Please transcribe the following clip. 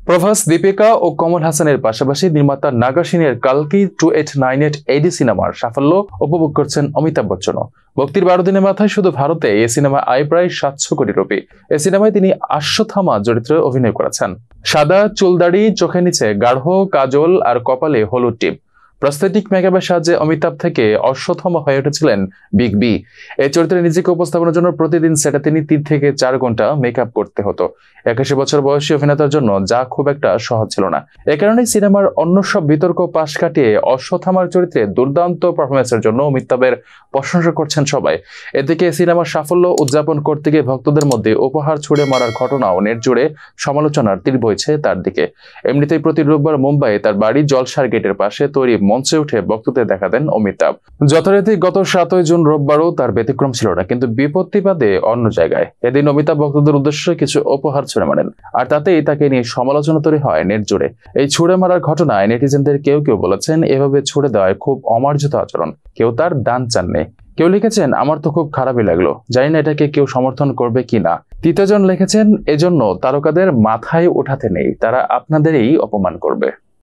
প্রভাস, দীপিকা ও কমল হাসানের পাশাপাশি নির্মাতা নাগা সিনের কালকি 2898 AD সিনেমার সাফল্য উপভোগ করছেন অমিতাভ বচ্চনও। মুক্তির 12 দিনের মাথায় শুধু ভারতে এই সিনেমা আয় প্রায় 700 কোটি রুপি। এই সিনেমায় তিনি অশ্বত্থামা চরিত্রে অভিনয় করেছেন। সাদা চুলদাড়ি, চোখের নিচে গাঢ় কাজল আর কপালে হলুদ টিপ। প্রস্থেটিক মেকআপের সাহায্যে অমিতাভ থেকে অশ্বত্থামা হয়ে উঠেছিলেন বিগ বি। এই চরিত্রে নিজেকে উপস্থাপনের জন্য প্রতিদিন সেটা তিনি 3 থেকে 4 ঘন্টা মেকআপ করতে হতো। 81 বছর বয়সী অভিনেতার জন্য যা খুব একটা সহজ ছিল না। এ কারণেই সিনেমার অন্য সব বিতর্ক পাশ কাটিয়ে অশ্বত্থামার চরিত্রে দুর্দান্ত পারফরমেন্সের জন্য অমিতাভের প্রশংসা করছেন সবাই। এদিকে সিনেমার সাফল্য উদযাপন করতে গিয়ে ভক্তদের মধ্যে উপহার ছুড়ে মারার ঘটনাও নেট জুড়ে সমালোচনার তীর বইছে তার দিকে। এমনিতেই প্রতি রোববার মুম্বাইয়ে তার বাড়ি জলসার গেটের পাশে তৈরি মঞ্চে উঠে বক্তব্য দেখা দেন অমিতাভ। যথারীতি গত 7 জুন রোববারও তার ব্যতিক্রম ছিল না, কিন্তু বিপত্তি বাদে অন্য জায়গায়। এদিন অমিতাভ ভক্তদের উদ্দেশ্যে কিছু উপহার ছুড়ে মারেন, আর তাতেই তাকে নিয়ে সমালোচনা তৈরি হয় নেট জুড়ে। এই ছুড়ে মারার ঘটনায় নেটিজেনদের কেউ কেউ বলেছেন এভাবে ছুড়ে দেওয়ায় খুব অমার্জিত আচরণ, কেউ তার দান চাননি। কেউ লিখেছেন আমার তো খুব খারাপই লাগলো, জানি না এটাকে কেউ সমর্থন করবে কিনা। তৃতীয়জন লিখেছেন এজন্য তারকাদের মাথায় ওঠাতে নেই, তারা আপনাদেরই অপমান করবে।